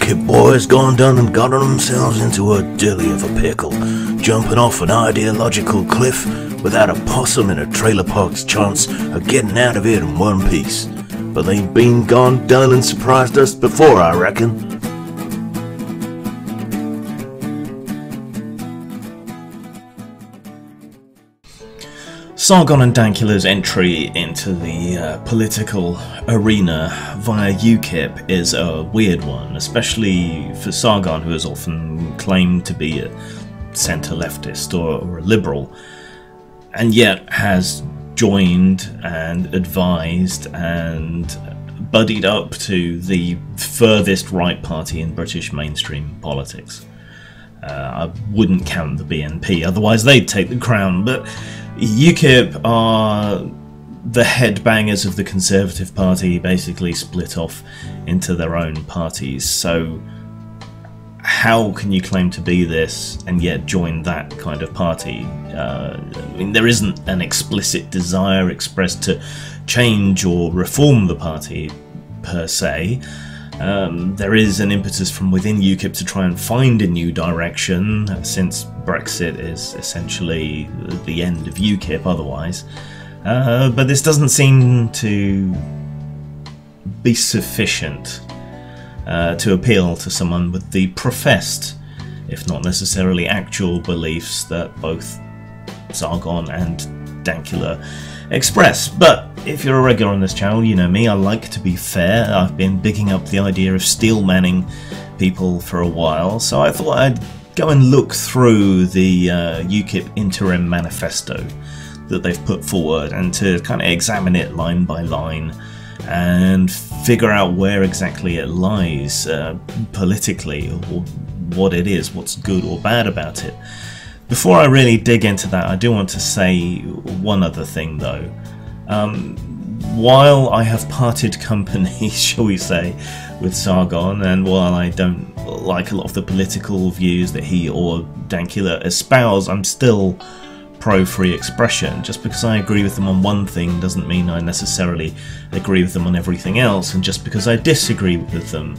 UKIP boys gone done and gotten themselves into a dilly of a pickle, jumping off an ideological cliff without a possum in a trailer park's chance of getting out of it in one piece. But they've been gone done and surprised us before, I reckon. Sargon and Dankula's entry into the political arena via UKIP is a weird one, especially for Sargon, who has often claimed to be a centre-leftist or a liberal, and yet has joined and advised and buddied up to the furthest right party in British mainstream politics. I wouldn't count the BNP, otherwise they'd take the crown, but UKIP are the headbangers of the Conservative Party, basically split off into their own parties. So how can you claim to be this and yet join that kind of party? I mean, there isn't an explicit desire expressed to change or reform the party per se. There is an impetus from within UKIP to try and find a new direction, since Brexit is essentially the end of UKIP otherwise. But this doesn't seem to be sufficient to appeal to someone with the professed, if not necessarily actual, beliefs that both Sargon and Dankula express. But if you're a regular on this channel, you know me, I like to be fair. I've been bigging up the idea of steel manning people for a while, so I thought I'd go and look through the UKIP interim manifesto that they've put forward and to kind of examine it line by line and figure out where exactly it lies politically, or what it is, what's good or bad about it. Before I really dig into that, I do want to say one other thing though. While I have parted company, shall we say, with Sargon, and while I don't like a lot of the political views that he or Dankula espouse, I'm still pro-free expression. Just because I agree with them on one thing doesn't mean I necessarily agree with them on everything else, and just because I disagree with them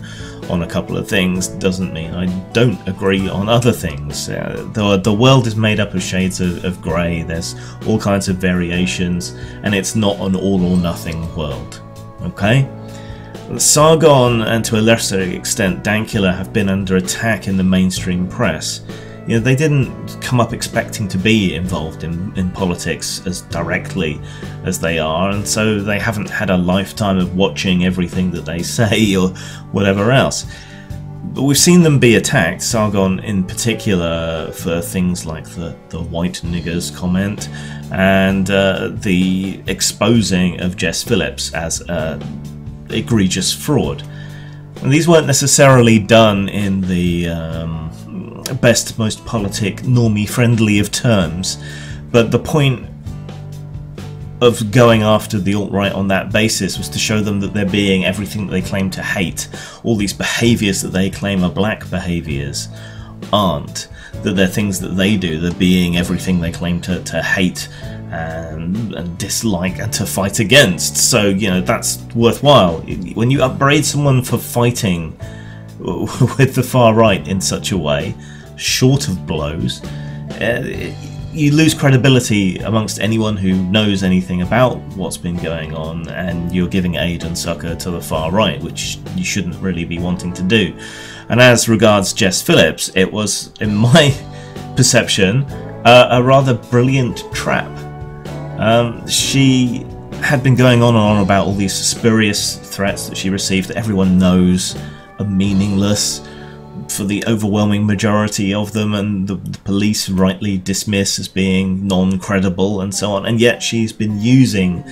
on a couple of things doesn't mean I don't agree on other things. The world is made up of shades of grey, there's all kinds of variations, and it's not an all or nothing world, okay? Sargon, and to a lesser extent Dankula, have been under attack in the mainstream press. You know, they didn't come up expecting to be involved in politics as directly as they are, and so they haven't had a lifetime of watching everything that they say or whatever else. But we've seen them be attacked, Sargon in particular, for things like the white niggers comment and the exposing of Jess Phillips as egregious fraud. And these weren't necessarily done in the best, most politic, normie friendly of terms, but the point of going after the alt-right on that basis was to show them that they're being everything that they claim to hate. All these behaviours that they claim are black behaviours aren't. That they're things that they do, they're being everything they claim to hate and dislike and to fight against. So, you know, that's worthwhile. When you upbraid someone for fighting with the far right in such a way, short of blows, you lose credibility amongst anyone who knows anything about what's been going on, and you're giving aid and succour to the far right, which you shouldn't really be wanting to do. And as regards Jess Phillips, it was, in my perception, a rather brilliant trap. She had been going on and on about all these spurious threats that she received that everyone knows are meaningless for the overwhelming majority of them, and the police rightly dismiss as being non-credible and so on, and yet she's been using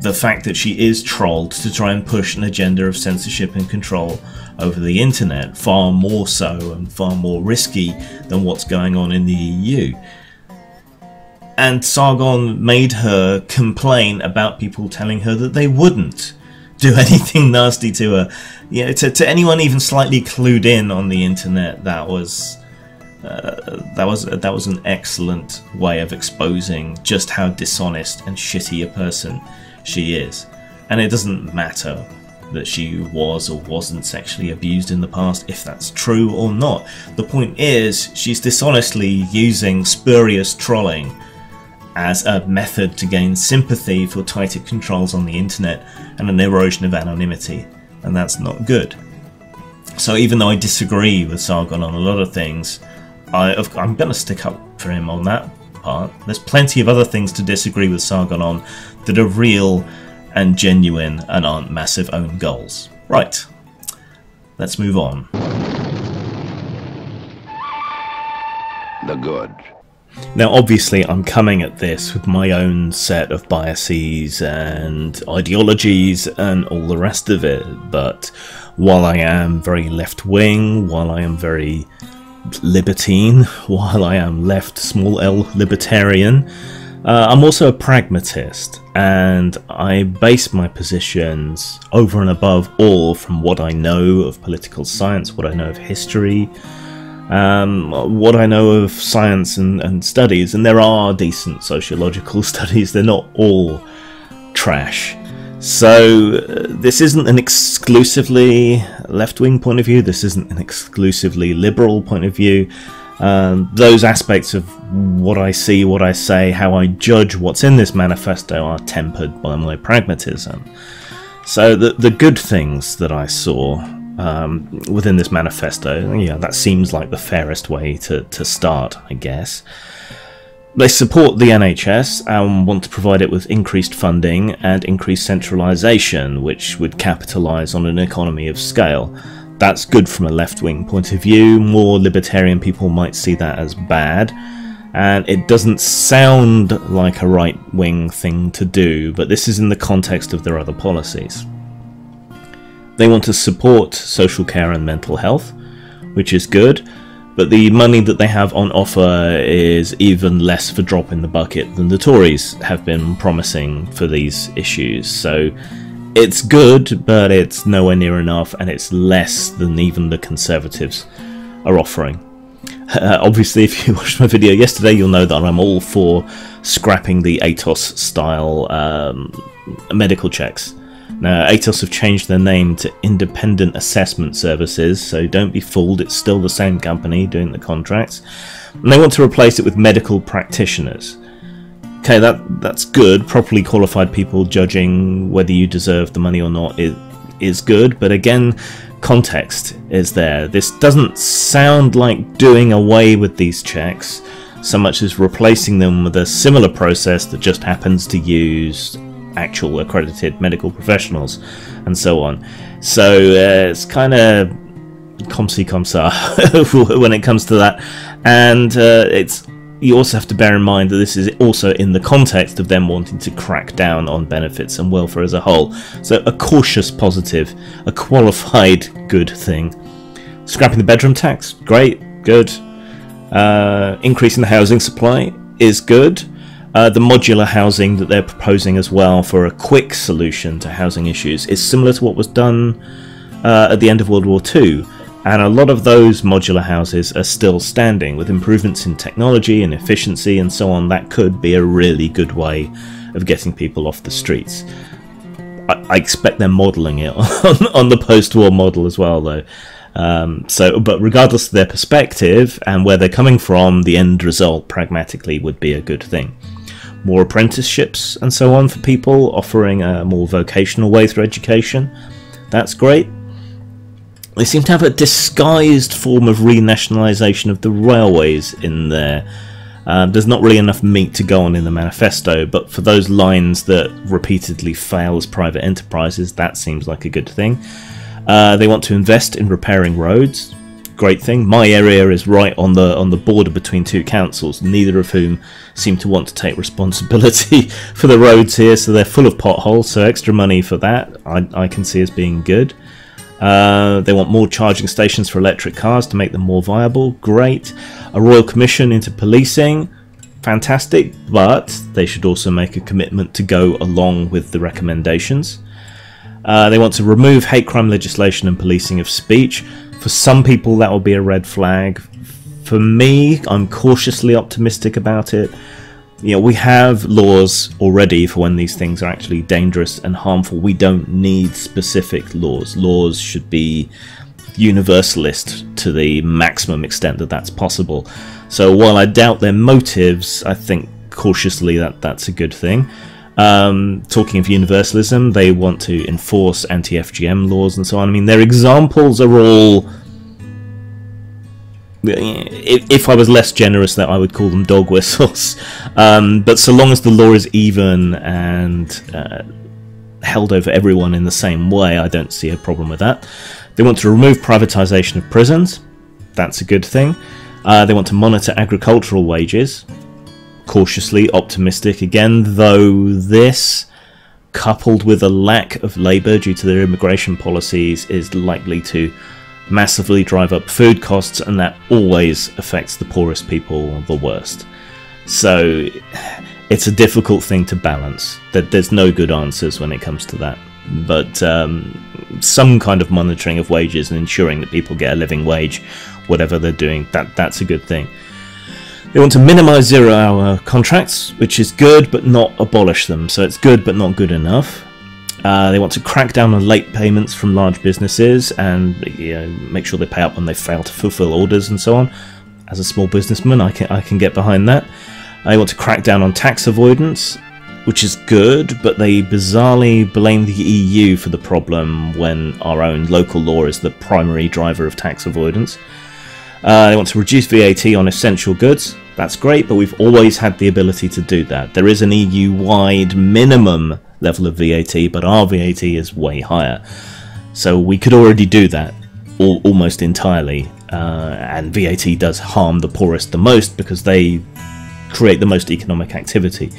the fact that she is trolled to try and push an agenda of censorship and control over the internet, far more so and far more risky than what's going on in the EU. And Sargon made her complain about people telling her that they wouldn't do anything nasty to her. You know, to anyone even slightly clued in on the internet, that was an excellent way of exposing just how dishonest and shitty a person she is. And it doesn't matter that she was or wasn't sexually abused in the past, if that's true or not. The point is, she's dishonestly using spurious trolling as a method to gain sympathy for tighter controls on the internet and an erosion of anonymity, and that's not good. So even though I disagree with Sargon on a lot of things, I'm going to stick up for him on that part. There's plenty of other things to disagree with Sargon on that are real and genuine and aren't massive own goals. Right, let's move on. The good. Now obviously I'm coming at this with my own set of biases and ideologies and all the rest of it, but while I am very left-wing, while I am very libertine, while I am left small l libertarian, I'm also a pragmatist, and I base my positions over and above all from what I know of political science, what I know of history, what I know of science and studies, and there are decent sociological studies, they're not all trash. So this isn't an exclusively left-wing point of view, this isn't an exclusively liberal point of view. Those aspects of what I see, what I say, how I judge what's in this manifesto are tempered by my pragmatism. So the good things that I saw within this manifesto, yeah, that seems like the fairest way to start, I guess. They support the NHS and want to provide it with increased funding and increased centralisation, which would capitalise on an economy of scale. That's good from a left-wing point of view. More libertarian people might see that as bad, and it doesn't sound like a right-wing thing to do, but this is in the context of their other policies. They want to support social care and mental health, which is good, but the money that they have on offer is even less of a drop in the bucket than the Tories have been promising for these issues. So it's good, but it's nowhere near enough, and it's less than even the Conservatives are offering. Obviously, if you watched my video yesterday, you'll know that I'm all for scrapping the ATOS-style medical checks. Now, ATOS have changed their name to Independent Assessment Services, so don't be fooled, it's still the same company doing the contracts. And they want to replace it with medical practitioners. Okay, that's good. Properly qualified people judging whether you deserve the money or not is good, but again, context is there. This doesn't sound like doing away with these checks so much as replacing them with a similar process that just happens to use actual accredited medical professionals and so on. So it's kind of comme ci comme ça when it comes to that, and you also have to bear in mind that this is also in the context of them wanting to crack down on benefits and welfare as a whole. So a cautious positive, a qualified good thing. Scrapping the bedroom tax, great, good. Increasing the housing supply is good. The modular housing that they're proposing as well for a quick solution to housing issues is similar to what was done at the end of World War II, and a lot of those modular houses are still standing. With improvements in technology and efficiency and so on, that could be a really good way of getting people off the streets. I expect they're modelling it on the post-war model as well, though. But regardless of their perspective and where they're coming from, the end result pragmatically would be a good thing. More apprenticeships and so on for people, offering a more vocational way through education. That's great. They seem to have a disguised form of renationalisation of the railways in there. There's not really enough meat to go on in the manifesto, but for those lines that repeatedly fail as private enterprises, that seems like a good thing. They want to invest in repairing roads. Great thing. My area is right on the border between two councils, neither of whom seem to want to take responsibility for the roads here, so they're full of potholes, so extra money for that I can see as being good. They want more charging stations for electric cars to make them more viable. Great. A royal commission into policing. Fantastic, but they should also make a commitment to go along with the recommendations. They want to remove hate crime legislation and policing of speech. For some people that will be a red flag. For me, I'm cautiously optimistic about it. we have laws already for when these things are actually dangerous and harmful. We don't need specific laws. Laws should be universalist to the maximum extent that that's possible. So while I doubt their motives, I think cautiously that's a good thing. Talking of universalism, they want to enforce anti-FGM laws and so on. I mean, their examples are all... If I was less generous, that I would call them dog whistles. But so long as the law is even and held over everyone in the same way, I don't see a problem with that. They want to remove privatisation of prisons. That's a good thing. They want to monitor agricultural wages. Cautiously optimistic again, though this, coupled with a lack of labour due to their immigration policies, is likely to massively drive up food costs, and that always affects the poorest people the worst. So it's a difficult thing to balance. There's no good answers when it comes to that. But some kind of monitoring of wages and ensuring that people get a living wage, whatever they're doing, that's a good thing. They want to minimise zero-hour contracts, which is good, but not abolish them. So it's good, but not good enough. They want to crack down on late payments from large businesses and make sure they pay up when they fail to fulfill orders and so on. As a small businessman, I can get behind that. They want to crack down on tax avoidance, which is good, but they bizarrely blame the EU for the problem when our own local law is the primary driver of tax avoidance. They want to reduce VAT on essential goods. That's great, but we've always had the ability to do that. There is an EU-wide minimum level of VAT, but our VAT is way higher. So we could already do that almost entirely. And VAT does harm the poorest the most because they create the most economic activity.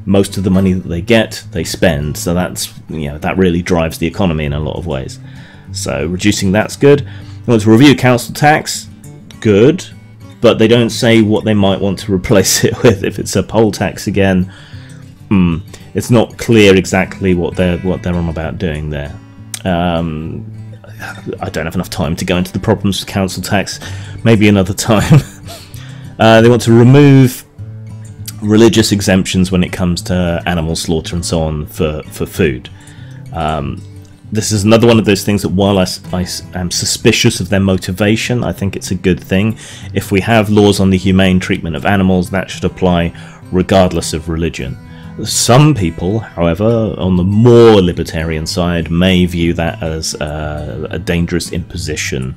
Most of the money that they get, they spend. So that's, that really drives the economy in a lot of ways. So reducing that's good. They want to review council tax. Good, but they don't say what they might want to replace it with. If it's a poll tax again, it's not clear exactly what they're on about doing there. I don't have enough time to go into the problems with council tax. Maybe another time. They want to remove religious exemptions when it comes to animal slaughter and so on for food. This is another one of those things that while I am suspicious of their motivation, I think it's a good thing. If we have laws on the humane treatment of animals, that should apply regardless of religion. Some people, however, on the more libertarian side, may view that as a dangerous imposition,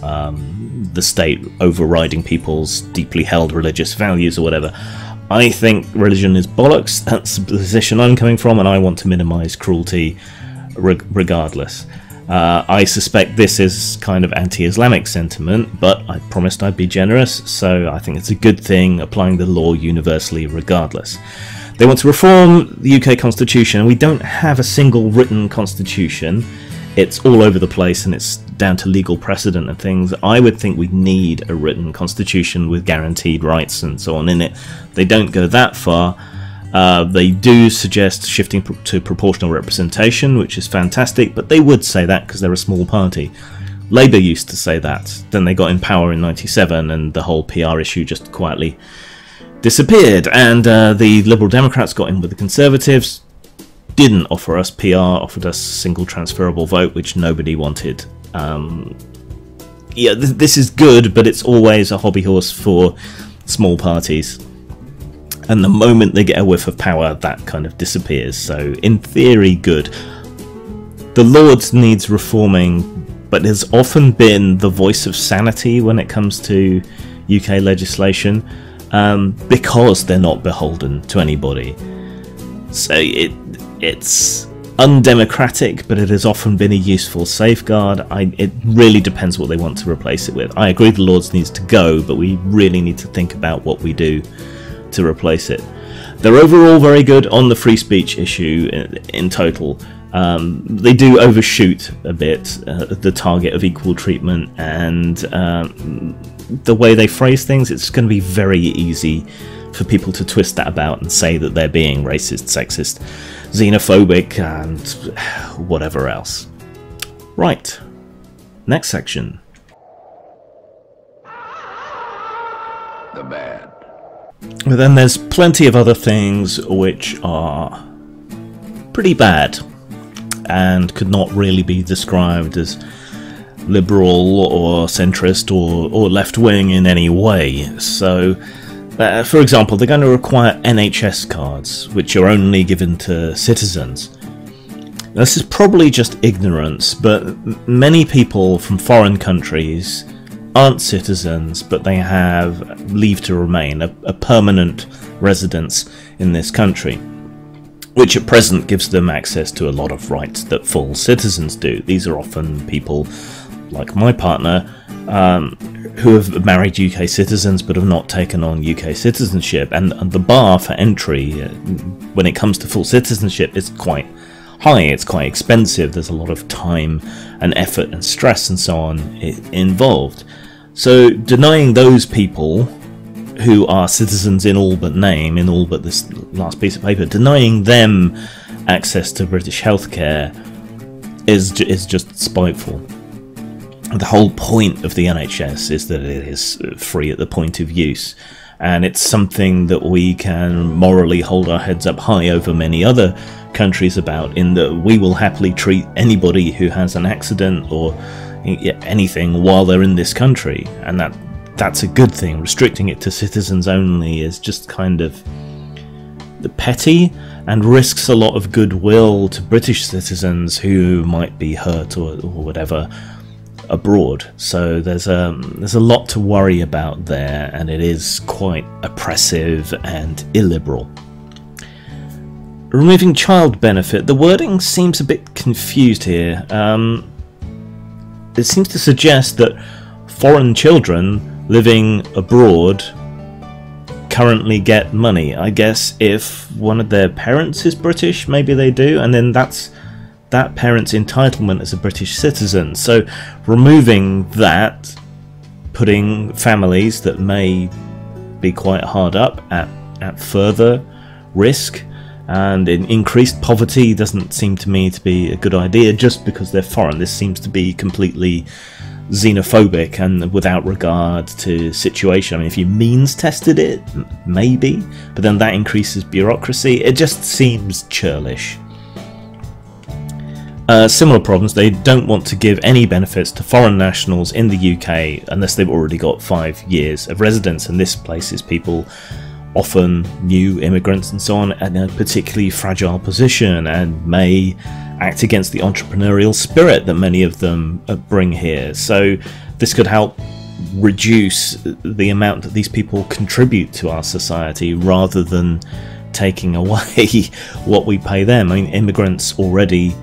the state overriding people's deeply held religious values or whatever. I think religion is bollocks. That's the position I'm coming from, and I want to minimise cruelty regardless. I suspect this is kind of anti-Islamic sentiment, but I promised I'd be generous, so I think it's a good thing applying the law universally regardless. They want to reform the UK constitution, and we don't have a single written constitution. It's all over the place, and it's down to legal precedent and things. I would think we need a written constitution with guaranteed rights and so on in it. They don't go that far. They do suggest shifting to proportional representation, which is fantastic, but they would say that because they're a small party. Labour used to say that, then they got in power in '97 and the whole PR issue just quietly disappeared, and the Liberal Democrats got in with the Conservatives, didn't offer us PR, offered us single transferable vote, which nobody wanted. This is good, but it's always a hobby horse for small parties. And the moment they get a whiff of power, that kind of disappears. So, in theory, good. The Lords needs reforming, but has often been the voice of sanity when it comes to UK legislation, because they're not beholden to anybody. So it's undemocratic, but it has often been a useful safeguard. It really depends what they want to replace it with. I agree the Lords needs to go, but we really need to think about what we do to replace it. They're overall very good on the free speech issue in total. They do overshoot a bit the target of equal treatment, and the way they phrase things, it's going to be very easy for people to twist that about and say that they're being racist, sexist, xenophobic, and whatever else. Right, next section. The bad. But then there's plenty of other things which are pretty bad and could not really be described as liberal or centrist or left-wing in any way. So, for example, they're going to require NHS cards, which are only given to citizens. This is probably just ignorance, but many people from foreign countries aren't citizens, but they have leave to remain, a permanent residence in this country, which at present gives them access to a lot of rights that full citizens do. These are often people like my partner who have married UK citizens but have not taken on UK citizenship, and the bar for entry when it comes to full citizenship is quite high. It's quite expensive. There's a lot of time and effort and stress and so on involved. So denying those people who are citizens in all but name, in all but this last piece of paper, denying them access to British healthcare is just spiteful. The whole point of the NHS is that it is free at the point of use, and it's something that we can morally hold our heads up high over many other countries about, in that we will happily treat anybody who has an accident or anything while they're in this country, and that's a good thing. Restricting it to citizens only is just kind of petty and risks a lot of goodwill to British citizens who might be hurt or whatever abroad. So there's a lot to worry about there, and it is quite oppressive and illiberal. Removing child benefit, the wording seems a bit confused here. It seems to suggest that foreign children living abroad currently get money. I guess if one of their parents is British, maybe they do, and then that's that parent's entitlement as a British citizen. So removing that, putting families that may be quite hard up at further risk and in increased poverty doesn't seem to me to be a good idea just because they're foreign. This seems to be completely xenophobic and without regard to situation. I mean, if you means tested it, maybe, but then that increases bureaucracy. It just seems churlish. Similar problems, they don't want to give any benefits to foreign nationals in the UK unless they've already got 5 years of residence, and this places people, often new immigrants and so on, in a particularly fragile position and may act against the entrepreneurial spirit that many of them bring here. So this could help reduce the amount that these people contribute to our society rather than taking away what we pay them. I mean, immigrants already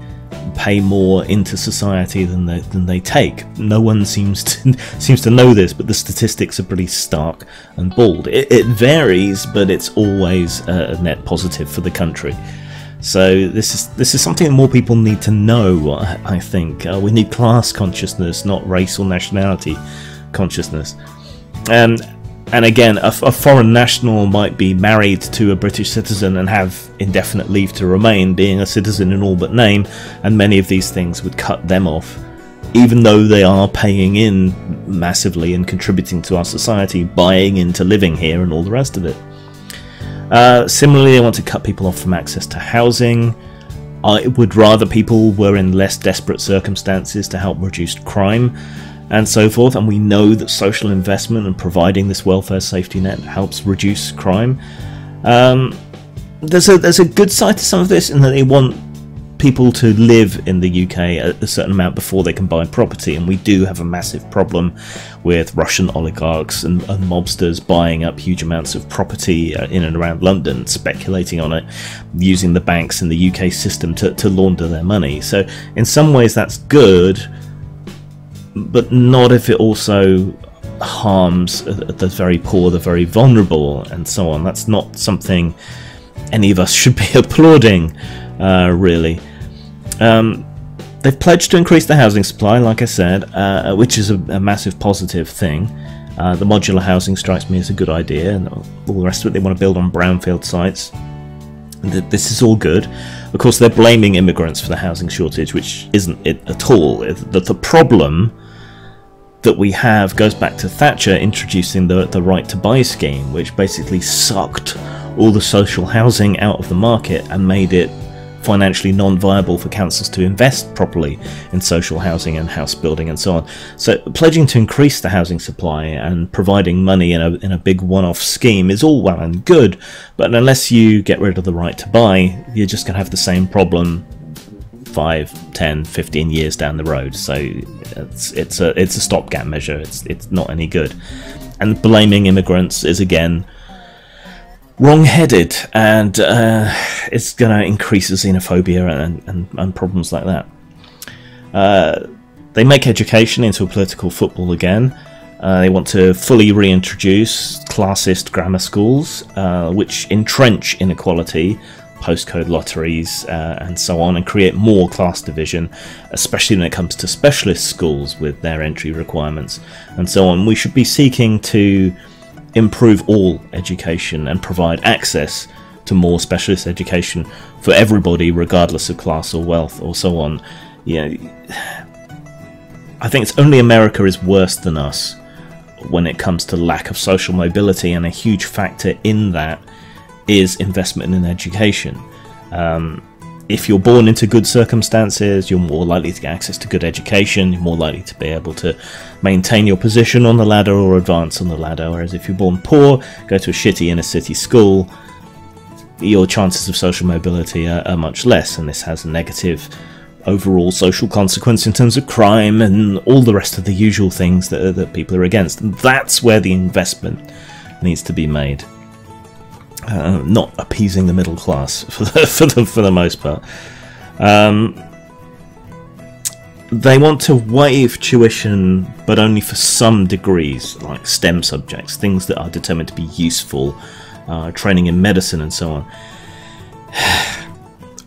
pay more into society than they take. No one seems to know this, but the statistics are pretty stark and bald. It varies, but it's always a net positive for the country. So this is something more people need to know. I think we need class consciousness, not race or nationality consciousness. And again, a foreign national might be married to a British citizen and have indefinite leave to remain, being a citizen in all but name, and many of these things would cut them off, even though they are paying in massively and contributing to our society, buying into living here and all the rest of it. Similarly, they want to cut people off from access to housing. I would rather people were in less desperate circumstances to help reduce crime and so forth, and we know that social investment and providing this welfare safety net helps reduce crime. There's a good side to some of this in that they want people to live in the UK a certain amount before they can buy property, and we do have a massive problem with Russian oligarchs and mobsters buying up huge amounts of property in and around London, speculating on it, using the banks and the UK system to launder their money. So in some ways that's good, but not if it also harms the very poor, the very vulnerable, and so on. That's not something any of us should be applauding, really. They've pledged to increase the housing supply, like I said, which is a massive positive thing. The modular housing strikes me as a good idea, and all the rest of it, they want to build on brownfield sites. This is all good. Of course, they're blaming immigrants for the housing shortage, which isn't it at all. The problem that we have goes back to Thatcher introducing the right to buy scheme, which basically sucked all the social housing out of the market and made it financially non-viable for councils to invest properly in social housing and house building and so on. So pledging to increase the housing supply and providing money in a big one-off scheme is all well and good, but unless you get rid of the right to buy, you're just going to have the same problem 5, 10, 15 years down the road. So it's a stopgap measure. It's not any good. And blaming immigrants is again wrong-headed, and it's going to increase the xenophobia and problems like that. They make education into a political football again. They want to fully reintroduce classist grammar schools, which entrench inequality, postcode lotteries, and so on, and create more class division, especially when it comes to specialist schools with their entry requirements and so on. We should be seeking to improve all education and provide access to more specialist education for everybody, regardless of class or wealth or so on. I think it's only America is worse than us when it comes to lack of social mobility, and a huge factor in that is investment in education. If you're born into good circumstances, you're more likely to get access to good education, you're more likely to be able to maintain your position on the ladder or advance on the ladder, whereas if you're born poor, go to a shitty inner city school, your chances of social mobility are much less, and this has a negative overall social consequence in terms of crime and all the rest of the usual things that people are against. And that's where the investment needs to be made. Not appeasing the middle class for the most part. They want to waive tuition, but only for some degrees, like STEM subjects, things that are determined to be useful, training in medicine and so on.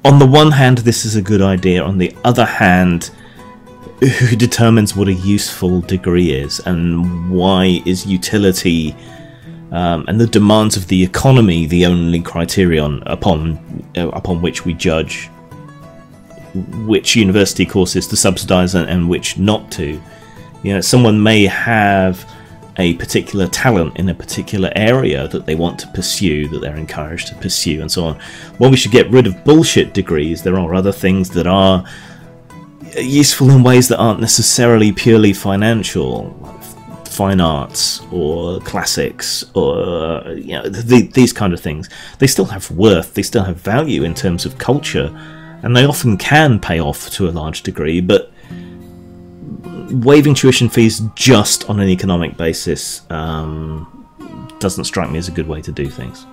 On the one hand, this is a good idea. On the other hand, who determines what a useful degree is, and why is utility and the demands of the economy the only criterion upon which we judge which university courses to subsidise and which not to? Someone may have a particular talent in a particular area that they want to pursue, that they're encouraged to pursue, and so on. While we should get rid of bullshit degrees, there are other things that are useful in ways that aren't necessarily purely financial, like fine arts or classics or these kind of things. They still have worth, they still have value in terms of culture, and they often can pay off to a large degree, but waiving tuition fees just on an economic basis doesn't strike me as a good way to do things.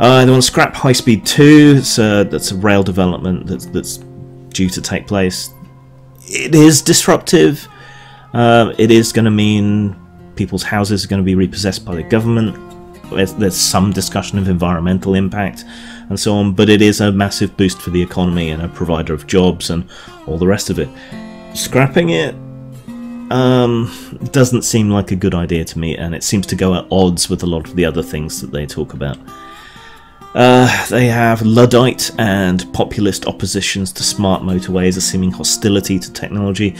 They want to scrap High Speed 2. That's a rail development that's due to take place. It is disruptive. It is going to mean people's houses are going to be repossessed by the government. There's some discussion of environmental impact and so on, but it is a massive boost for the economy and a provider of jobs and all the rest of it. Scrapping it doesn't seem like a good idea to me, and it seems to go at odds with a lot of the other things that they talk about. They have Luddite and populist oppositions to smart motorways, a seeming hostility to technology.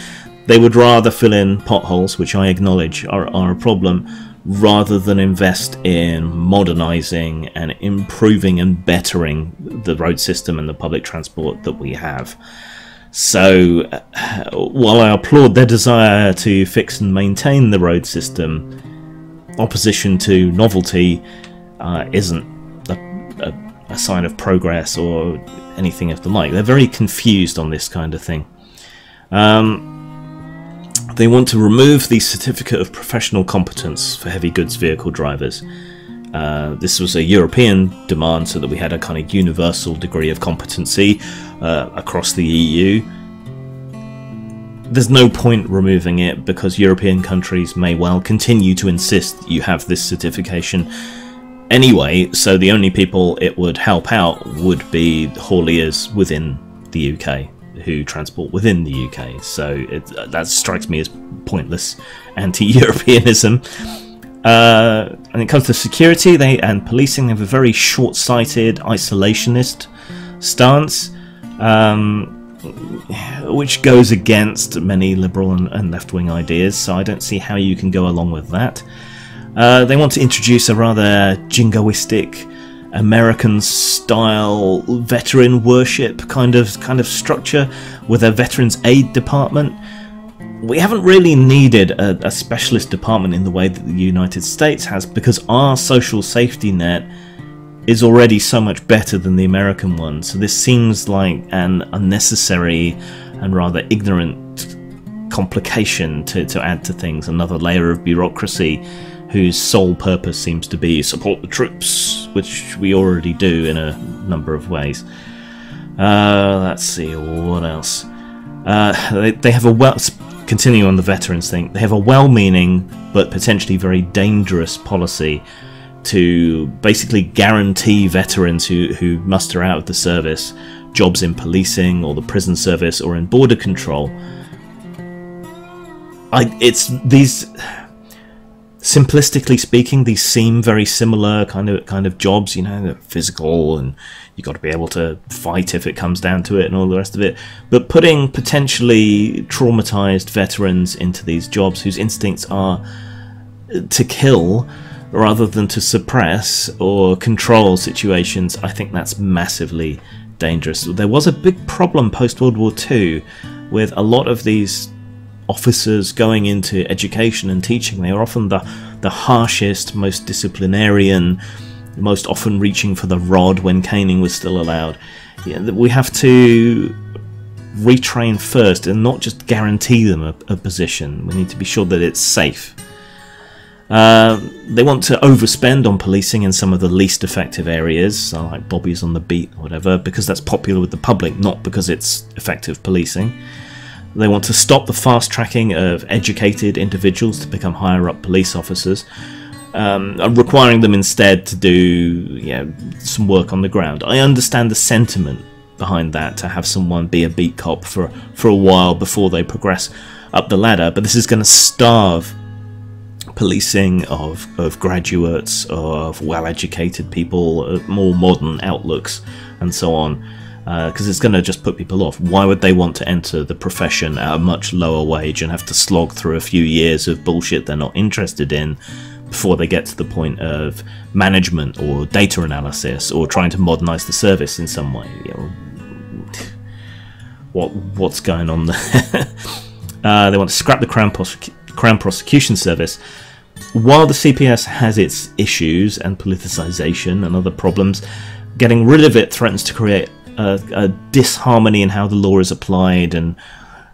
They would rather fill in potholes, which I acknowledge are a problem, rather than invest in modernising and improving and bettering the road system and the public transport that we have. So, while I applaud their desire to fix and maintain the road system, opposition to novelty isn't a sign of progress or anything of the like. They're very confused on this kind of thing. They want to remove the certificate of professional competence for heavy goods vehicle drivers. This was a European demand, so that we had a kind of universal degree of competency across the EU. There's no point removing it, because European countries may well continue to insist you have this certification anyway, so the only people it would help out would be hauliers within the UK who transport within the UK. So that strikes me as pointless anti-Europeanism. When it comes to security and policing, they have a very short-sighted, isolationist stance. which goes against many liberal and left-wing ideas, so I don't see how you can go along with that. They want to introduce a rather jingoistic American-style veteran worship kind of structure with a veterans aid department. We haven't really needed a specialist department in the way that the United States has, because our social safety net is already so much better than the American one. So this seems like an unnecessary and rather ignorant complication to add to things, another layer of bureaucracy whose sole purpose seems to be support the troops, which we already do in a number of ways. Let's see, what else? They have continuing on the veterans thing, they have a well-meaning but potentially very dangerous policy to basically guarantee veterans who muster out of the service jobs in policing or the prison service or in border control. Simplistically speaking, these seem very similar kind of jobs, you know, physical, and you got to be able to fight if it comes down to it and all the rest of it. But putting potentially traumatized veterans into these jobs whose instincts are to kill rather than to suppress or control situations, I think that's massively dangerous. There was a big problem post-World War II with a lot of these officers going into education and teaching. They were often the harshest, most disciplinarian, most often reaching for the rod when caning was still allowed. Yeah, we have to retrain first and not just guarantee them a position. We need to be sure that it's safe. They want to overspend on policing in some of the least effective areas, like Bobby's on the beat or whatever, because that's popular with the public, not because it's effective policing. They want to stop the fast-tracking of educated individuals to become higher-up police officers, requiring them instead to do some work on the ground. I understand the sentiment behind that, to have someone be a beat cop for a while before they progress up the ladder, but this is going to starve policing of graduates, of well-educated people, more modern outlooks, and so on. Because it's going to just put people off. Why would they want to enter the profession at a much lower wage and have to slog through a few years of bullshit they're not interested in before they get to the point of management or data analysis or trying to modernise the service in some way? You know, what's going on there? They want to scrap the Crown Prosecution Service. While the CPS has its issues and politicisation and other problems, getting rid of it threatens to create a disharmony in how the law is applied and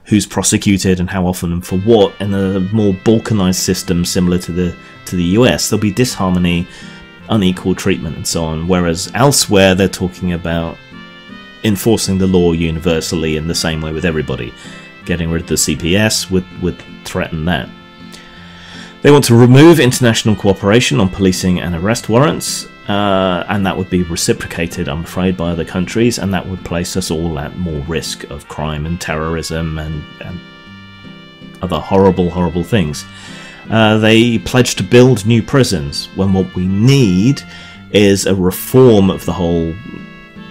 who's prosecuted and how often and for what. In a more balkanised system similar to the US, there'll be disharmony, unequal treatment and so on, whereas elsewhere they're talking about enforcing the law universally in the same way with everybody. Getting rid of the CPS would threaten that. They want to remove international cooperation on policing and arrest warrants, and that would be reciprocated, I'm afraid, by other countries, and that would place us all at more risk of crime and terrorism and other horrible, horrible things. They pledge to build new prisons, when what we need is a reform of the whole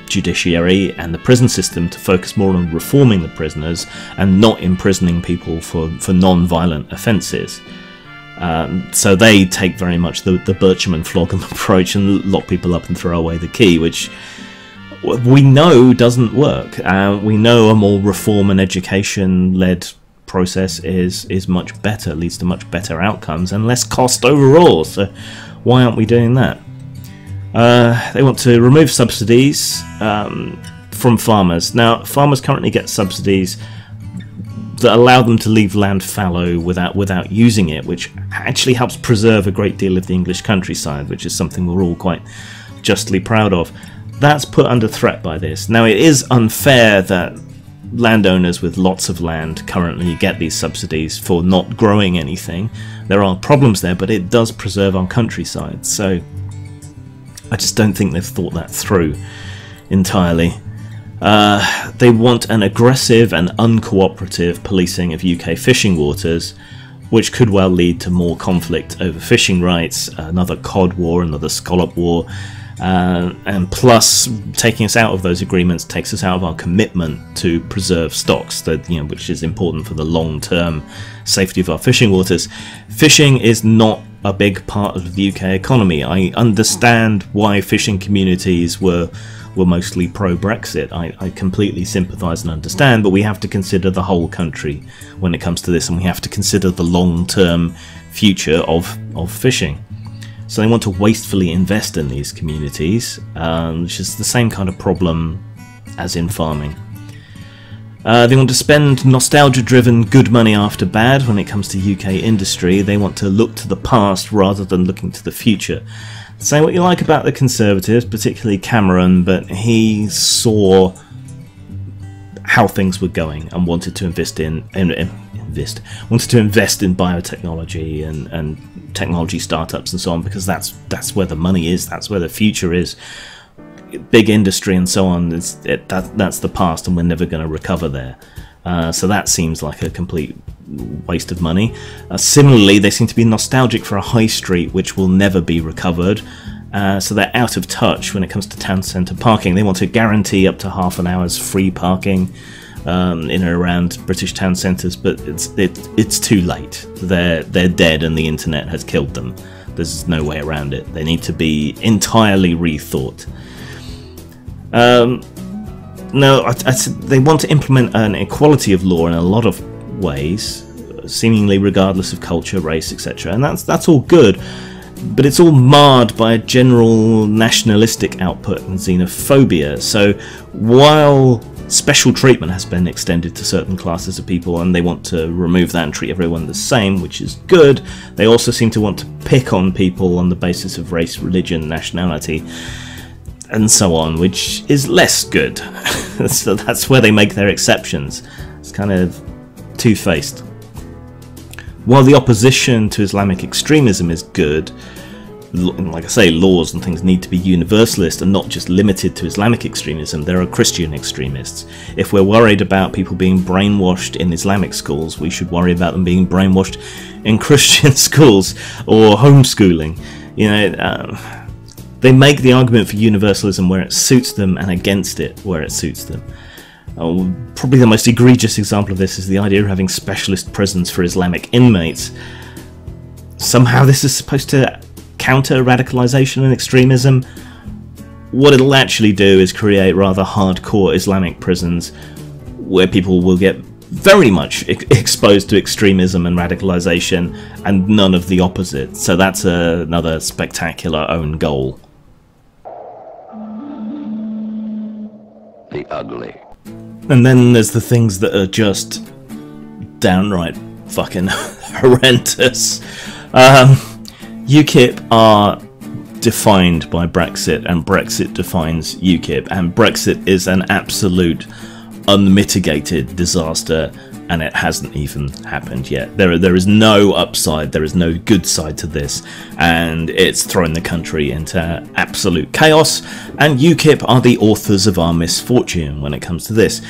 judiciary and the prison system to focus more on reforming the prisoners and not imprisoning people for non-violent offences. So they take very much the Bircham and Flogham approach and lock people up and throw away the key, which we know doesn't work. We know a more reform and education-led process is much better, leads to much better outcomes and less cost overall. So why aren't we doing that? They want to remove subsidies from farmers. Now, farmers currently get subsidies that allow them to leave land fallow without using it, which actually helps preserve a great deal of the English countryside, which is something we're all quite justly proud of. That's put under threat by this. Now, it is unfair that landowners with lots of land currently get these subsidies for not growing anything. There are problems there, but it does preserve our countryside, so I just don't think they've thought that through entirely. They want an aggressive and uncooperative policing of UK fishing waters, which could well lead to more conflict over fishing rights, another cod war, another scallop war, and plus taking us out of those agreements takes us out of our commitment to preserve stocks, that which is important for the long-term safety of our fishing waters. Fishing is not a big part of the UK economy. I understand why fishing communities were mostly pro-Brexit. I completely sympathise and understand, but we have to consider the whole country when it comes to this, and we have to consider the long-term future of fishing. So they want to wastefully invest in these communities, which is the same kind of problem as in farming. They want to spend nostalgia-driven good money after bad when it comes to UK industry. They want to look to the past rather than looking to the future. Say what you like about the Conservatives, particularly Cameron, but he saw how things were going and wanted to invest in biotechnology and technology startups and so on, because that's where the money is, that's where the future is. Big industry and so on, that's the past, and we're never going to recover there. So that seems like a complete waste of money. Similarly, they seem to be nostalgic for a high street which will never be recovered. So they're out of touch when it comes to town centre parking. They want to guarantee up to half an hour's free parking in and around British town centres, but it's too late. They're dead, and the internet has killed them. There's no way around it. They need to be entirely rethought. No, they want to implement an equality of law in a lot of ways, seemingly regardless of culture, race, etc. And that's all good, but it's all marred by a general nationalistic output and xenophobia. So while special treatment has been extended to certain classes of people, and they want to remove that and treat everyone the same, which is good, they also seem to want to pick on people on the basis of race, religion, nationality, and so on, which is less good. So that's where they make their exceptions. It's kind of two-faced. While the opposition to Islamic extremism is good, like I say, laws and things need to be universalist and not just limited to Islamic extremism. There are Christian extremists. If we're worried about people being brainwashed in Islamic schools, we should worry about them being brainwashed in Christian schools or homeschooling. They make the argument for universalism where it suits them and against it where it suits them. Probably the most egregious example of this is the idea of having specialist prisons for Islamic inmates. Somehow this is supposed to counter radicalisation and extremism. What it'll actually do is create rather hardcore Islamic prisons where people will get very much exposed to extremism and radicalisation, and none of the opposite. So that's another spectacular own goal. The ugly. And then there's the things that are just downright fucking horrendous. UKIP are defined by Brexit, and Brexit defines UKIP, and Brexit is an absolute unmitigated disaster, and it hasn't even happened yet. There is no upside, there is no good side to this, and it's thrown the country into absolute chaos, and UKIP are the authors of our misfortune when it comes to this.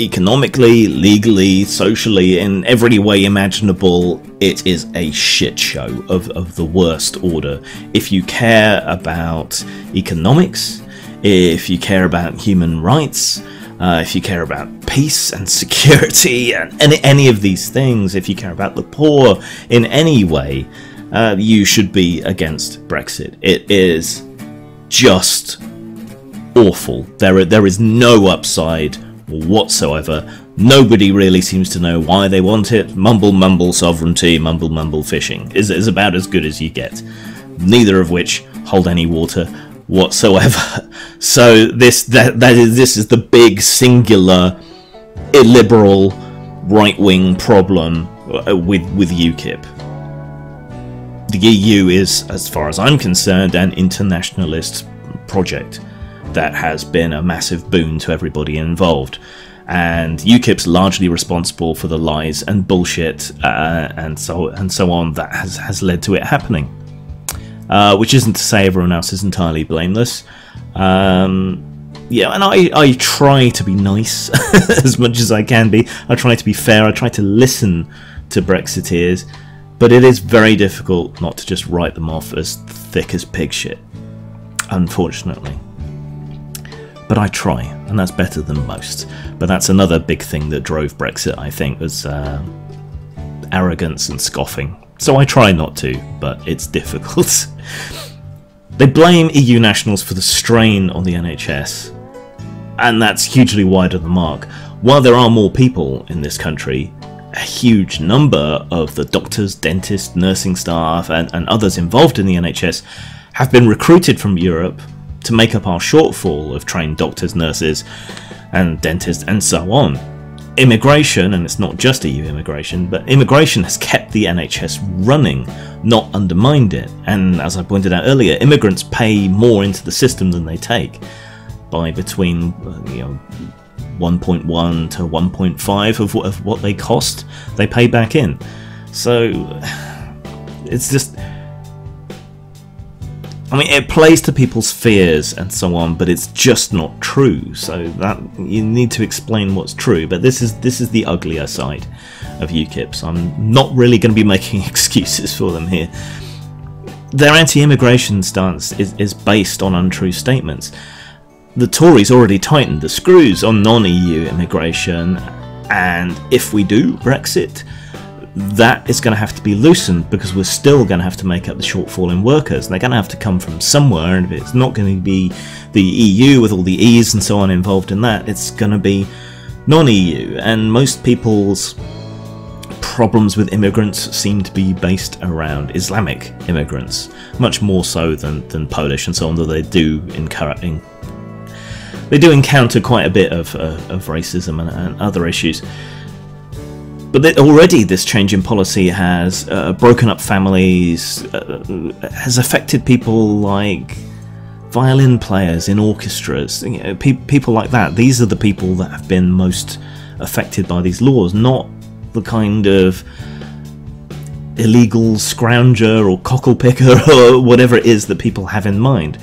Economically, legally, socially, in every way imaginable, it is a shit show of the worst order. If you care about economics, if you care about human rights, if you care about peace and security and any of these things, if you care about the poor in any way, you should be against Brexit. It is just awful. There is no upside whatsoever. Nobody really seems to know why they want it. Mumble mumble sovereignty, mumble mumble fishing is about as good as you get. Neither of which hold any water whatsoever. So this is the big singular illiberal right-wing problem with UKIP. The EU is, as far as I'm concerned, an internationalist project that has been a massive boon to everybody involved, and UKIP's largely responsible for the lies and bullshit and so on that has led to it happening. Which isn't to say everyone else is entirely blameless. Yeah, and I try to be nice as much as I can be. I try to be fair. I try to listen to Brexiteers, but it is very difficult not to just write them off as thick as pig shit. unfortunately. But I try, and that's better than most. But that's another big thing that drove Brexit, I think, was arrogance and scoffing. So I try not to, but it's difficult. They blame EU nationals for the strain on the NHS, and that's hugely wide of the mark. While there are more people in this country, a huge number of the doctors, dentists, nursing staff, and others involved in the NHS have been recruited from Europe to make up our shortfall of trained doctors, nurses, and dentists, and so on. Immigration, and it's not just EU immigration, but immigration has kept the NHS running, not undermined it. And as I pointed out earlier, immigrants pay more into the system than they take, by between 1.1 to 1.5 of what they cost, they pay back in. So it's just, I mean, it plays to people's fears and so on, but it's just not true. So that you need to explain what's true. But this is the uglier side of UKIPs. I'm not really going to be making excuses for them here. Their anti-immigration stance is based on untrue statements. The Tories already tightened the screws on non-EU immigration, and if we do Brexit, that is going to have to be loosened, because we're still going to have to make up the shortfall in workers. They're going to have to come from somewhere, and if it's not going to be the EU with all the E's and so on involved in that, it's going to be non-EU. And most people's problems with immigrants seem to be based around Islamic immigrants, much more so than Polish and so on, though they do encounter quite a bit of racism and other issues. But already this change in policy has broken up families, has affected people like violin players in orchestras, people like that. These are the people that have been most affected by these laws, not the kind of illegal scrounger or cockle picker or whatever it is that people have in mind.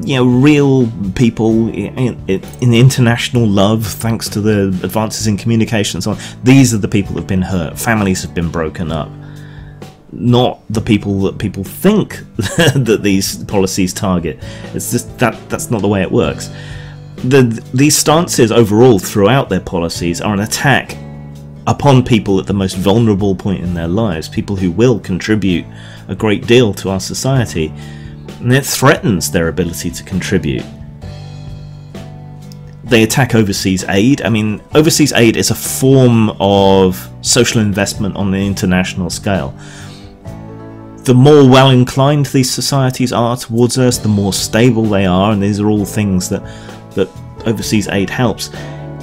Real people in international love, thanks to the advances in communication and so on. These are the people that have been hurt. Families have been broken up. Not the people that people think that these policies target. It's just that's not the way it works. These stances overall throughout their policies are an attack upon people at the most vulnerable point in their lives, people who will contribute a great deal to our society. And it threatens their ability to contribute. They attack overseas aid. I mean, overseas aid is a form of social investment on the international scale. The more well-inclined these societies are towards us, the more stable they are, and these are all things that overseas aid helps.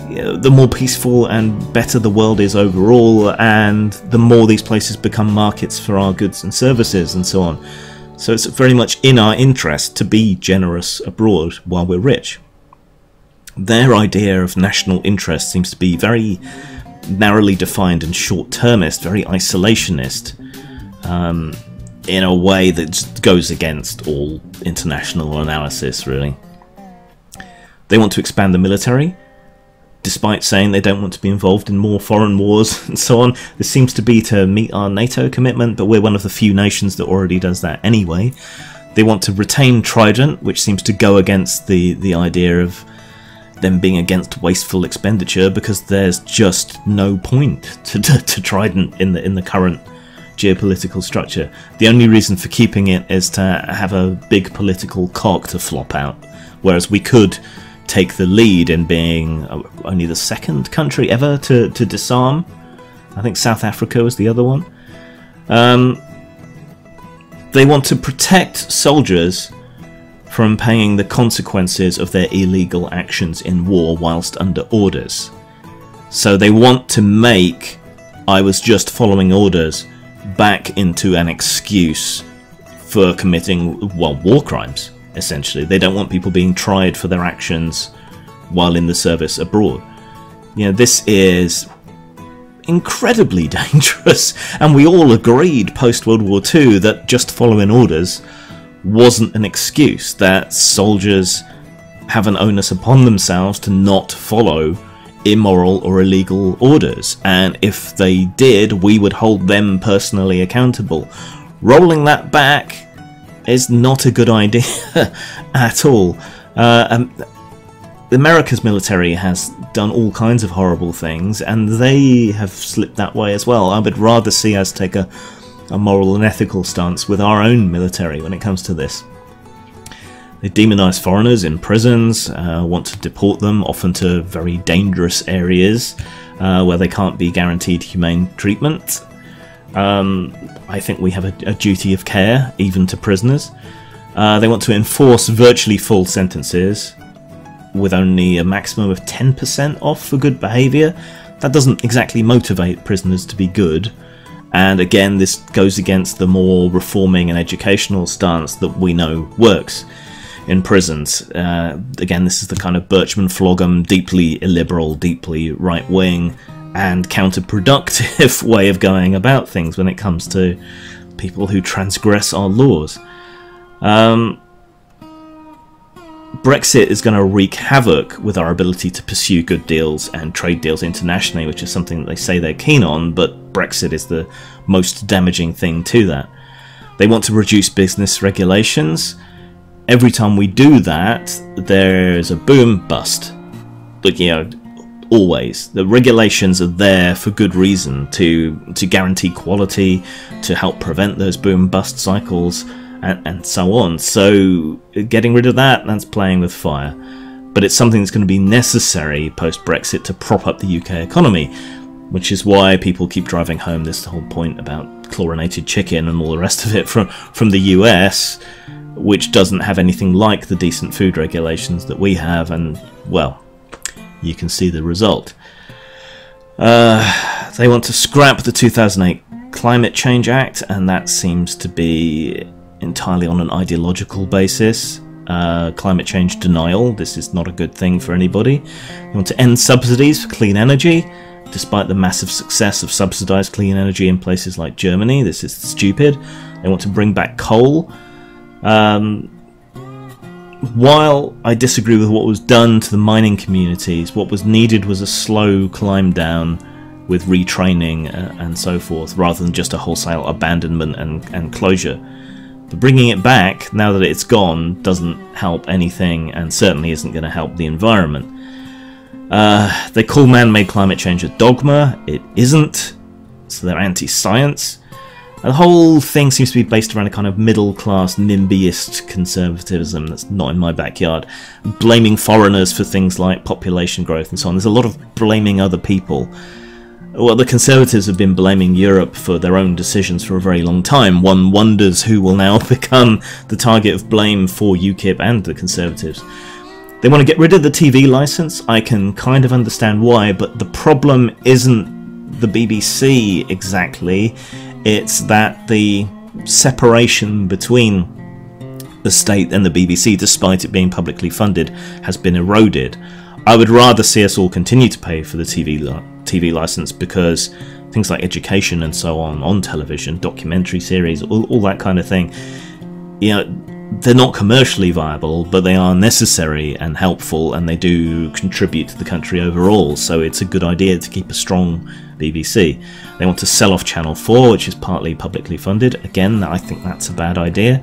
The more peaceful and better the world is overall, and the more these places become markets for our goods and services and so on. So it's very much in our interest to be generous abroad while we're rich. Their idea of national interest seems to be very narrowly defined and short-termist, very isolationist, in a way that just goes against all international analysis, really. They want to expand the military, despite saying they don't want to be involved in more foreign wars and so on. This seems to be to meet our NATO commitment, but we're one of the few nations that already does that anyway. They want to retain Trident, which seems to go against the idea of them being against wasteful expenditure, because there's just no point to Trident in the current geopolitical structure. The only reason for keeping it is to have a big political cock to flop out, whereas we could take the lead in being only the second country ever to disarm. I think South Africa was the other one. They want to protect soldiers from paying the consequences of their illegal actions in war whilst under orders. So they want to make "I was just following orders" back into an excuse for committing, well, war crimes. Essentially, they don't want people being tried for their actions while in the service abroad. This is incredibly dangerous, and we all agreed post-World War II that just following orders wasn't an excuse, that soldiers have an onus upon themselves to not follow immoral or illegal orders, and if they did, we would hold them personally accountable. Rolling that back is not a good idea at all. America's military has done all kinds of horrible things, and they have slipped that way as well. I would rather see us take a moral and ethical stance with our own military when it comes to this. They demonise foreigners in prisons, want to deport them, often to very dangerous areas where they can't be guaranteed humane treatment. I think we have a duty of care, even to prisoners. They want to enforce virtually full sentences, with only a maximum of 10% off for good behaviour. That doesn't exactly motivate prisoners to be good, and again this goes against the more reforming and educational stance that we know works in prisons. Again, this is the kind of Birchman flog 'em, deeply illiberal, deeply right-wing and counterproductive way of going about things when it comes to people who transgress our laws. Brexit is going to wreak havoc with our ability to pursue good deals and trade deals internationally, which is something that they say they're keen on, but Brexit is the most damaging thing to that. They want to reduce business regulations. Every time we do that, there's a boom bust. But, you know, always. The regulations are there for good reason, to guarantee quality, to help prevent those boom bust cycles, and so on. So getting rid of that's playing with fire. But it's something that's going to be necessary post-Brexit to prop up the UK economy, which is why people keep driving home this whole point about chlorinated chicken and all the rest of it from the US, which doesn't have anything like the decent food regulations that we have, and, well, you can see the result. They want to scrap the 2008 Climate Change Act, and that seems to be entirely on an ideological basis. Climate change denial, this is not a good thing for anybody. They want to end subsidies for clean energy, despite the massive success of subsidised clean energy in places like Germany. This is stupid. They want to bring back coal. While I disagree with what was done to the mining communities, what was needed was a slow climb down with retraining and so forth, rather than just a wholesale abandonment and closure. But bringing it back, now that it's gone, doesn't help anything, and certainly isn't going to help the environment. They call man-made climate change a dogma. It isn't, so they're anti-science. The whole thing seems to be based around a kind of middle-class, NIMBYist conservatism that's not in my backyard, blaming foreigners for things like population growth and so on. There's a lot of blaming other people. Well, the Conservatives have been blaming Europe for their own decisions for a very long time. One wonders who will now become the target of blame for UKIP and the Conservatives. They want to get rid of the TV licence. I can kind of understand why, but the problem isn't the BBC exactly. It's that the separation between the state and the BBC, despite it being publicly funded, has been eroded. I would rather see us all continue to pay for the TV licence, because things like education and so on television, documentary series, all that kind of thing, you know, they're not commercially viable, but they are necessary and helpful, and they do contribute to the country overall, so it's a good idea to keep a strong BBC. They want to sell off Channel 4, which is partly publicly funded. Again, I think that's a bad idea.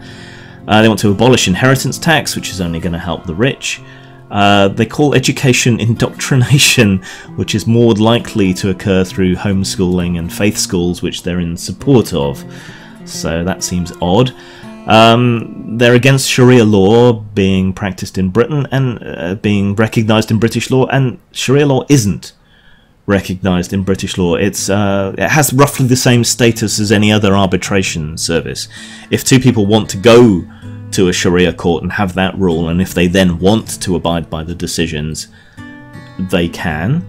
They want to abolish inheritance tax, which is only going to help the rich. They call education indoctrination, which is more likely to occur through homeschooling and faith schools, which they're in support of. So that seems odd. They're against Sharia law being practiced in Britain and being recognised in British law, and Sharia law isn't recognised in British law. It has roughly the same status as any other arbitration service. If two people want to go to a Sharia court and have that rule, and if they then want to abide by the decisions, they can.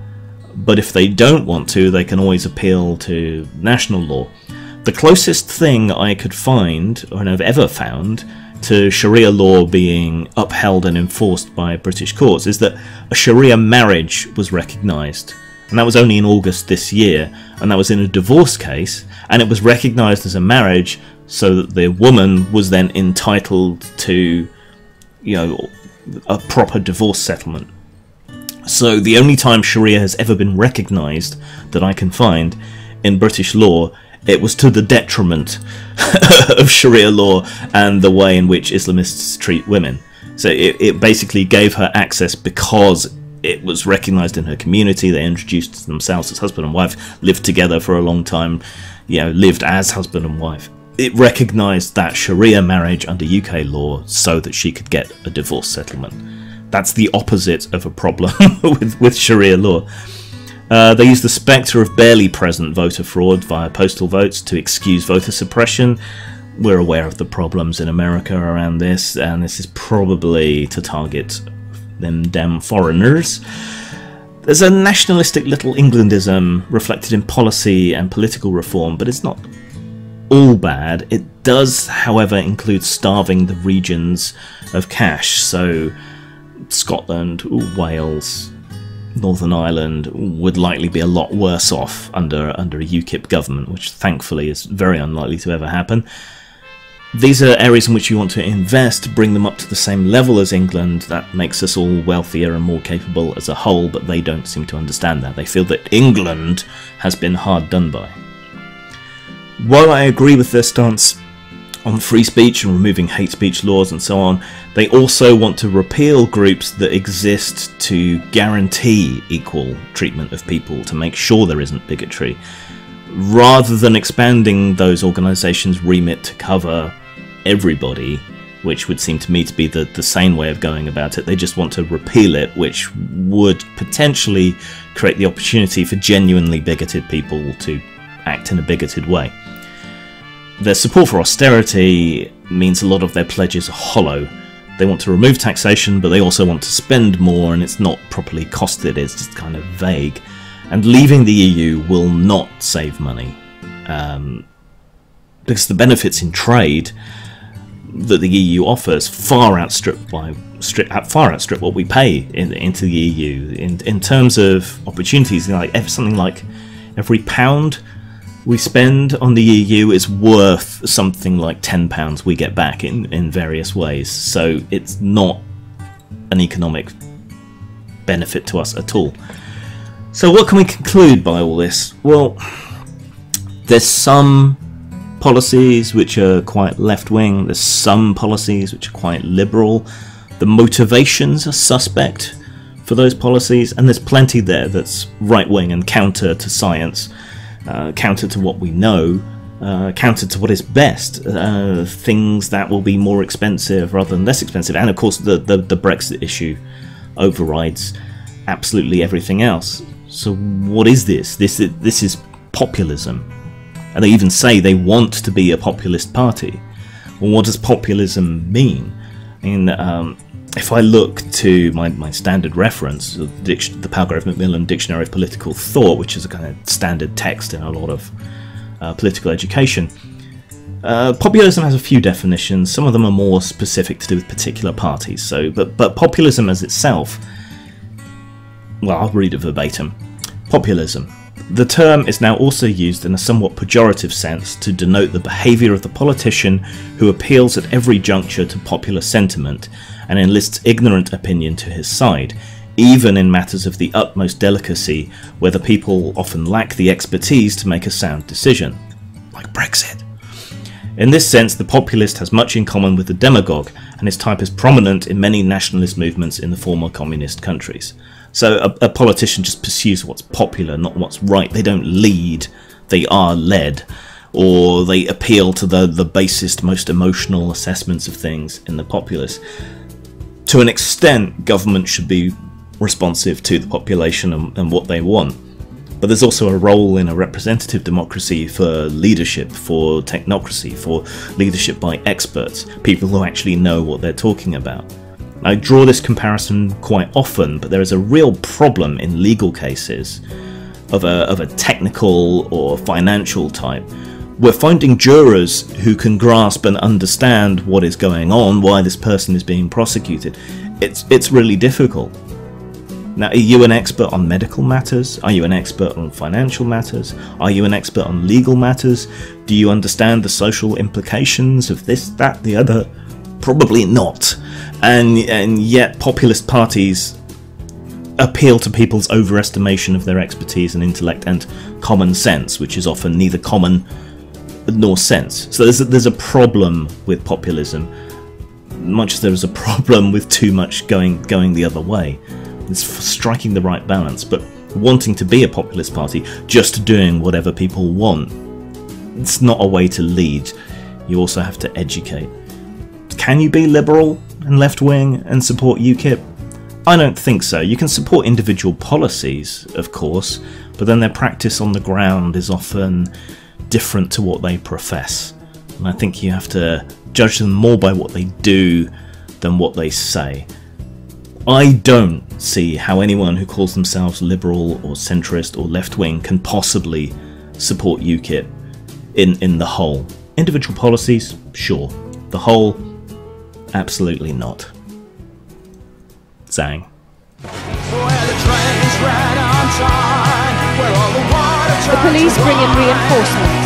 But if they don't want to, they can always appeal to national law. The closest thing I could find, or have ever found, to Sharia law being upheld and enforced by British courts is that a Sharia marriage was recognised. And that was only in August this year, and that was in a divorce case, and it was recognised as a marriage so that the woman was then entitled to, you know, a proper divorce settlement. So the only time Sharia has ever been recognised that I can find in British law it was to the detriment of Sharia law and the way in which Islamists treat women. So it basically gave her access because it was recognised in her community. They introduced themselves as husband and wife, lived together for a long time, you know, lived as husband and wife. It recognised that Sharia marriage under UK law so that she could get a divorce settlement. That's the opposite of a problem with Sharia law. They used the spectre of barely present voter fraud via postal votes to excuse voter suppression. We're aware of the problems in America around this, and this is probably to target them damn foreigners. There's a nationalistic little Englandism reflected in policy and political reform, but it's not all bad. It does, however, include starving the regions of cash. So Scotland, Wales, Northern Ireland would likely be a lot worse off under a UKIP government, which thankfully is very unlikely to ever happen. These are areas in which you want to invest, bring them up to the same level as England. That makes us all wealthier and more capable as a whole, but they don't seem to understand that. They feel that England has been hard done by. While I agree with their stance on free speech and removing hate speech laws and so on, they also want to repeal groups that exist to guarantee equal treatment of people, to make sure there isn't bigotry, rather than expanding those organisations' remit to cover everybody, which would seem to me to be the sane way of going about it. They just want to repeal it, which would potentially create the opportunity for genuinely bigoted people to act in a bigoted way. Their support for austerity means a lot of their pledges are hollow. They want to remove taxation, but they also want to spend more, and it's not properly costed, it's just kind of vague. And leaving the EU will not save money, because the benefits in trade that the EU offers far outstrip what we pay into the EU. In terms of opportunities, like something like every pound we spend on the EU is worth something like £10 we get back in various ways. So it's not an economic benefit to us at all. So what can we conclude by all this? Well, there's some policies which are quite left-wing, there's some policies which are quite liberal. The motivations are suspect for those policies, and there's plenty there that's right-wing and counter to science, counter to what we know, counter to what is best, things that will be more expensive rather than less expensive. And of course the Brexit issue overrides absolutely everything else. So what is this? This is populism. And they even say they want to be a populist party. Well, what does populism mean? I mean, if I look to my standard reference, the Palgrave Macmillan Dictionary of Political Thought, which is a kind of standard text in a lot of political education, populism has a few definitions. Some of them are more specific to do with particular parties. So, but populism as itself, well, I'll read it verbatim. Populism. The term is now also used in a somewhat pejorative sense to denote the behaviour of the politician who appeals at every juncture to popular sentiment and enlists ignorant opinion to his side, even in matters of the utmost delicacy where the people often lack the expertise to make a sound decision, like Brexit. In this sense, the populist has much in common with the demagogue, and his type is prominent in many nationalist movements in the former communist countries. So a politician just pursues what's popular, not what's right. They don't lead, they are led, or they appeal to the basest, most emotional assessments of things in the populace. To an extent, government should be responsive to the population and what they want. But there's also a role in a representative democracy for leadership, for technocracy, for leadership by experts, people who actually know what they're talking about. I draw this comparison quite often, but there is a real problem in legal cases of a technical or financial type. We're finding jurors who can grasp and understand what is going on, why this person is being prosecuted. It's really difficult. Now, are you an expert on medical matters? Are you an expert on financial matters? Are you an expert on legal matters? Do you understand the social implications of this, that, the other? Probably not. And yet populist parties appeal to people's overestimation of their expertise and intellect and common sense, which is often neither common nor sense. So there's a problem with populism, much as there is a problem with too much going the other way. It's striking the right balance, but wanting to be a populist party, just doing whatever people want, it's not a way to lead. You also have to educate. Can you be liberal and left-wing and support UKIP? I don't think so. You can support individual policies, of course, but then their practice on the ground is often different to what they profess. And I think you have to judge them more by what they do than what they say. I don't see how anyone who calls themselves liberal or centrist or left-wing can possibly support UKIP in the whole. Individual policies, sure. The whole, absolutely not. Zang. The police bring in reinforcements.